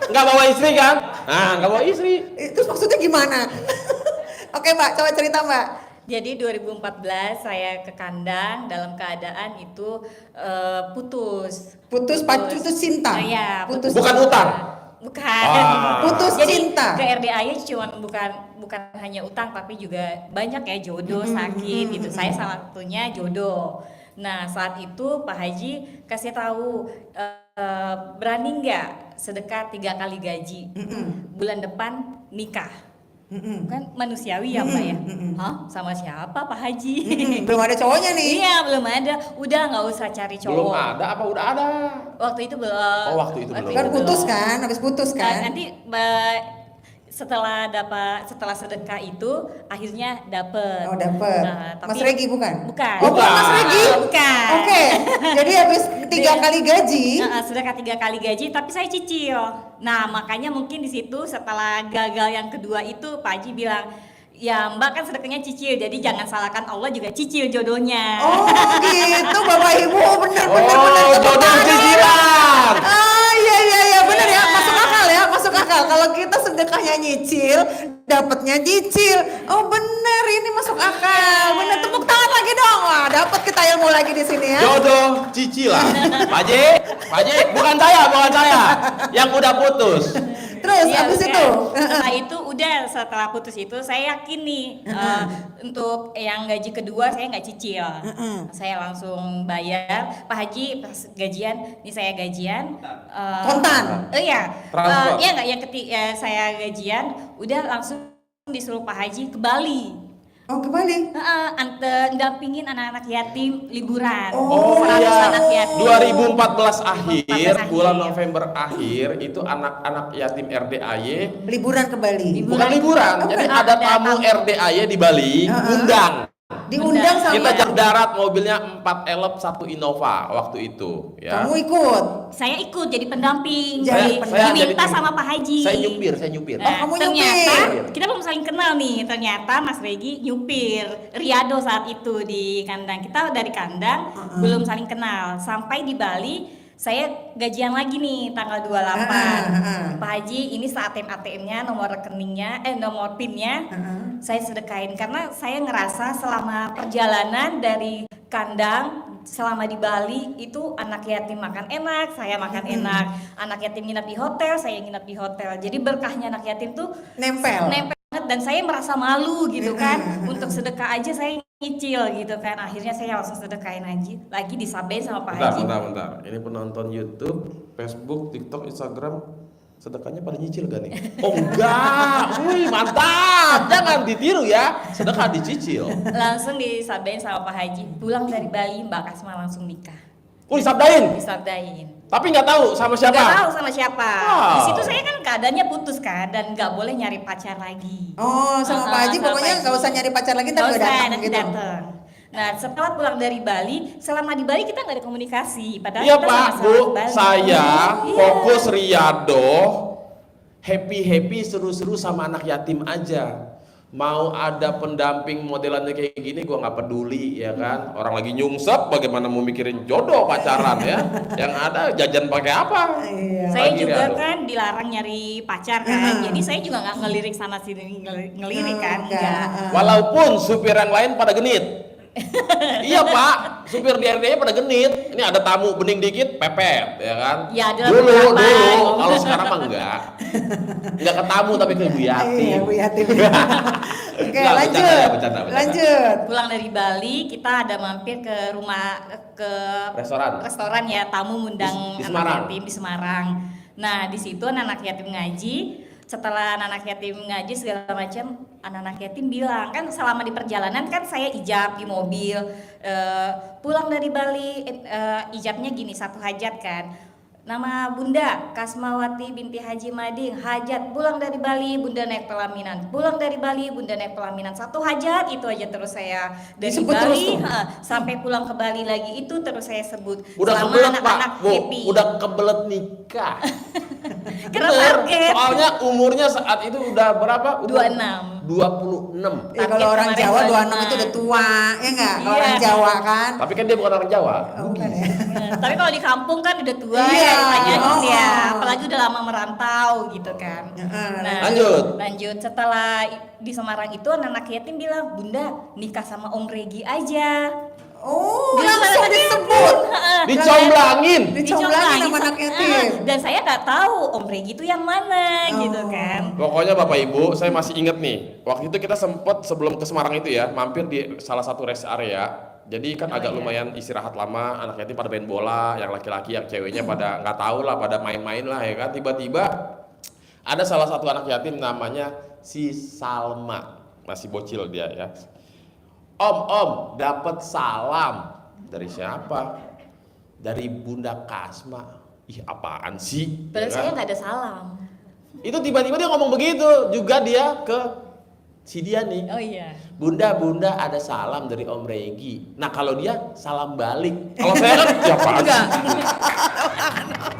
Nggak bawa istri kan? Nah, nggak bawa istri. Terus maksudnya gimana? Oke Mbak, coba cerita Mbak. Jadi 2014 saya ke kandang dalam keadaan itu putus. Putus cinta? Iya, Putus Bukan cinta. utang? Bukan. Putus Jadi cinta. ke RDA cuma bukan hanya utang tapi juga banyak ya jodoh, sakit gitu. Saya salah satunya jodoh. Nah, saat itu Pak Haji kasih tahu berani nggak sedekah 3 kali gaji. Bulan depan nikah. Kan manusiawi ya Mbak ya. Hah? Sama siapa Pak Haji? Belum ada cowoknya nih. Iya, belum ada. Udah nggak usah cari cowok. Belum ada apa udah ada? Waktu itu belum. Oh, waktu itu belum. Kan putus kan, habis putus Nah, kan. nanti setelah sedekah itu akhirnya dapet. Oh dapet. Nah, Mas Regi bukan? Bukan. Oh bukan Mas Regi? Bukan. Oke. Jadi habis 3 kali gaji. Sedekah 3 kali gaji, tapi saya cicil. Nah, makanya mungkin di situ setelah gagal yang kedua itu Pak Haji bilang, ya Mbak kan sedekahnya cicil, jadi jangan salahkan Allah juga cicil jodohnya. Oh gitu Bapak Ibu, bener. Jodoh cicilan. Iya bener ya, masuk akal. Kalau kita sedekahnya nyicil, dapatnya cicil. Oh bener, ini masuk akal. Bener, tepuk tangan lagi dong. Wah, dapat kita ilmu lagi di sini ya. Jodoh cicilan. Pak Haji, bukan saya. Yang udah putus. Terus Iya, habis bukan. itu. Setelah putus itu saya yakin nih untuk yang gaji kedua saya nggak cicil. Saya langsung bayar. Pak Haji pas gajian, nih saya gajian Kontan? Iya. Transfer? Iya nggak, yang saya gajian udah langsung disuruh Pak Haji ke Bali. Oh kembali. Dampingin anak-anak yatim liburan. Oh 100 iya, anak yatim. 2014 akhir, 2014 bulan akhir. November akhir itu anak-anak yatim RDAY Liburan ke Bali. bukan liburan, Oh, jadi bukan. ada tamu RDAY di Bali, undang. Diundang sama. Kita jalur darat, mobilnya 4 elep 1 Innova waktu itu. Ya. Kamu ikut. Saya ikut jadi pendamping. Jadi Diminta jadi- sama Pak Haji. Saya nyupir. kamu ternyata nyupir. kita belum saling kenal nih. Ternyata Mas Regi nyupir Riado saat itu di kandang. Kita dari kandang belum saling kenal. Sampai di Bali saya gajian lagi nih tanggal 28. Pak Haji ini ATM-nya, nomor rekeningnya, nomor PIN-nya saya sedekain karena saya ngerasa selama perjalanan dari kandang selama di Bali itu anak yatim makan enak, saya makan enak. Anak yatim nginap di hotel, saya nginap di hotel. Jadi berkahnya anak yatim tuh Nempel. banget dan saya merasa malu gitu kan. Untuk sedekah aja saya nyicil gitu kan. Akhirnya saya langsung sedekahin lagi disabain sama Pak Haji. Bentar. Ini penonton YouTube, Facebook, TikTok, Instagram, sedekahnya pada nyicil gak nih? Oh enggak, wih mantap, jangan ditiru ya, sedekah dicicil. Langsung disabain sama Pak Haji. Pulang dari Bali Mbak Kasma langsung nikah. Oh disabdain, Disabdain. tapi nggak tahu sama siapa? Nggak tahu sama siapa. Wow. Di situ saya kan keadaannya putus kan dan nggak boleh nyari pacar lagi. Oh sama Pak Haji sama pokoknya Pak nggak Haji. usah nyari pacar lagi, ntar Nggak gue usah, datang nanti gitu. datang. Nah setelah pulang dari Bali, selama di Bali kita nggak ada komunikasi. Padahal Iya kita Pak, sama-sama Bu, di Bali. saya Iya. fokus Riado, happy seru-seru sama anak yatim aja. Mau ada pendamping modelannya kayak gini gua nggak peduli ya kan. Orang lagi nyungsep bagaimana mau mikirin jodoh pacaran ya. Yang ada jajan pakai apa? Iya. Saya Lagi juga Riado. kan dilarang nyari pacar kan, jadi saya juga nggak ngelirik sana sini ngelirik kan, enggak. Walaupun supir yang lain pada genit. Iya Pak, supir di RD pada genit. Ini ada tamu bening dikit, pepet, ya kan? Ya, ada dulu. beberapa. Kalau sekarang mah enggak. Enggak ke tamu tapi ke Ibu Yati. Iya Bu Yati. Oke Nggak, lanjut. bercanda. Lanjut. Pulang dari Bali kita ada mampir ke rumah ke Restoran ya, tamu ngundang Di anak Semarang. yatim di Semarang. Nah di situ anak yatim ngaji. Setelah anak yatim ngaji segala macam, anak yatim bilang kan selama di perjalanan kan saya ijab di mobil, pulang dari Bali ijabnya gini, satu hajat kan. Nama Bunda Kasmawati binti Haji Mading, hajat pulang dari Bali Bunda naik pelaminan, pulang dari Bali Bunda naik pelaminan, satu hajat itu aja terus saya dari Disebut Bali terus tuh? sampai pulang ke Bali lagi itu terus saya sebut. Udah selama kebelet anak-anak Pak, Bu. happy. Udah kebelet nikah. Karena Bener, target. soalnya umurnya saat itu udah berapa? 26. 26. Ya, kalau orang kemarin Jawa 26 25. itu udah tua, ya nggak? Kalau Iya. orang Jawa kan. Tapi kan dia bukan orang Jawa. Oh, bukan ya. Nah, tapi kalau di kampung kan udah tua Iya. ya ditanyain Oh. ya. Apalagi apalagi udah lama merantau gitu kan. Lanjut. Setelah di Semarang itu anak yatim bilang, Bunda nikah sama Om Regi aja. Oh, Dia langsung langsung disebut. Dicomblangin. Dicomblangin sama anak yatim. Dan saya nggak tahu Om Regi itu yang mana gitu kan. Pokoknya Bapak Ibu, saya masih ingat nih. Waktu itu kita sempat sebelum ke Semarang itu ya, mampir di salah satu rest area. Jadi kan agak lumayan istirahat lama, anak yatim pada main bola, yang laki-laki, yang ceweknya pada nggak tahu lah, pada main-main lah ya kan. Tiba-tiba ada salah satu anak yatim namanya si Salma, masih bocil dia ya. Om, dapat salam dari siapa? Dari Bunda Kasma. Ih, apaan sih? Padahal Ya kan? saya nggak ada salam. Itu tiba-tiba dia ngomong begitu, juga dia ke si dia nih. Oh iya. Bunda ada salam dari Om Regi. Nah kalau dia salam balik. Kalau saya kan ya apaan sih?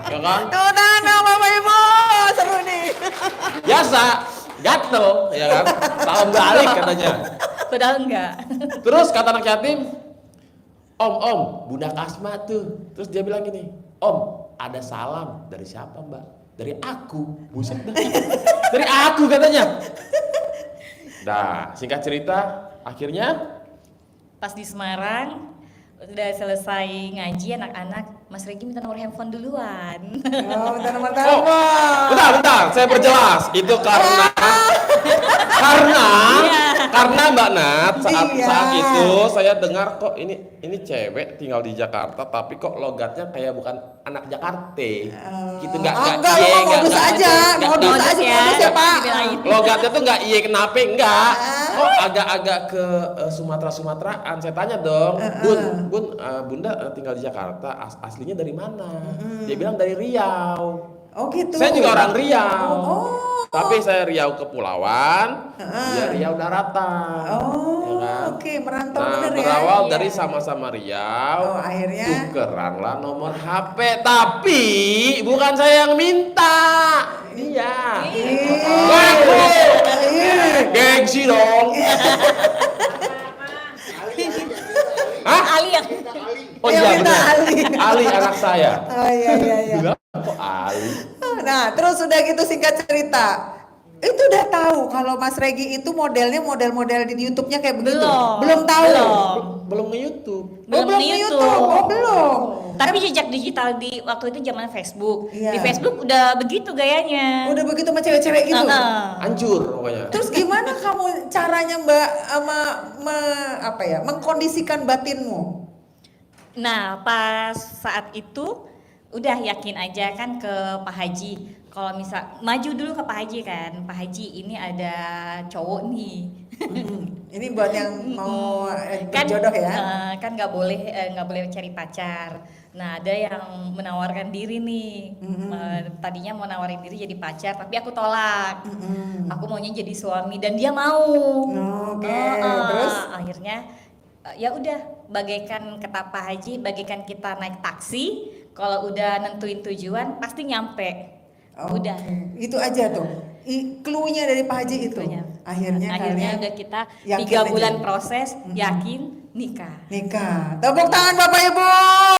Ya kan? Tuh tangan Bapak Ibu, seru nih. Biasa, gatel, ya kan? Salam balik katanya. Padahal enggak. Terus kata anak yatim, Om, Bunda Kasma tuh. Terus dia bilang gini, Om, ada salam dari siapa Mbak? Dari aku. Buset dah. Dari aku katanya. Nah, singkat cerita, akhirnya Pas di Semarang udah selesai ngaji anak-anak, Mas Regi minta nomor handphone duluan. Oh, minta nomor Oh, telepon. bentar, saya perjelas. Itu karena Mbak Nat saat itu saya dengar kok ini cewek tinggal di Jakarta tapi kok logatnya kayak bukan anak Jakarta. Gitu Enggak, modus aja Ya, Pak. dibilangin. Logatnya tuh nggak iye kenapa enggak. Kok agak-agak ke Sumateraan. Saya tanya dong, Bunda tinggal di Jakarta, aslinya dari mana? Dia bilang dari Riau. Oh gitu. Saya juga orang Riau. Oh. Tapi saya Riau Kepulauan, dia Riau Daratan. Oh, Ya kan? oke, merantau Nah, bener ya. berawal Iya. dari sama-sama Riau. Oh, akhirnya? Tukeranlah nomor HP, tapi bukan saya yang minta. Iya. Ngaku. Gengsi dong. Hah? Ali yang Oh Yang iya minta benar. Ali. Ali anak saya. Oh iya. Bilang kok Ali? Nah, terus udah gitu singkat cerita. Itu udah tahu kalau Mas Regi itu modelnya model-model di YouTube-nya kayak begitu. Belum tahu. Belum nge-YouTube. Belum belum nge-YouTube. nge-YouTube. Oh, belum. Tapi jejak digital di waktu itu zaman Facebook. Iya. Di Facebook udah begitu gayanya. Udah begitu sama cewek-cewek gitu. Hancur pokoknya. Terus gimana kamu caranya Mbak mengkondisikan batinmu? Nah, pas saat itu udah yakin aja kan ke Pak Haji. Kalau misal maju dulu ke Pak Haji kan, Pak Haji ini ada cowok nih. Ini buat yang mau Kan berjodoh ya. kan nggak boleh cari pacar. Nah, ada yang menawarkan diri nih. Tadinya mau nawarin diri jadi pacar, tapi aku tolak. Aku maunya jadi suami dan dia mau. Oke, terus? Akhirnya ya udah, bagaikan kata Pak Haji, bagaikan kita naik taksi, kalau udah nentuin tujuan pasti nyampe. Udah. Itu aja tuh. Clue-nya dari Pak Haji itu. Itunya. Akhirnya kalian udah kita yakin 3 aja. bulan proses, yakin nikah. nikah. Tepuk tangan Bapak Ibu.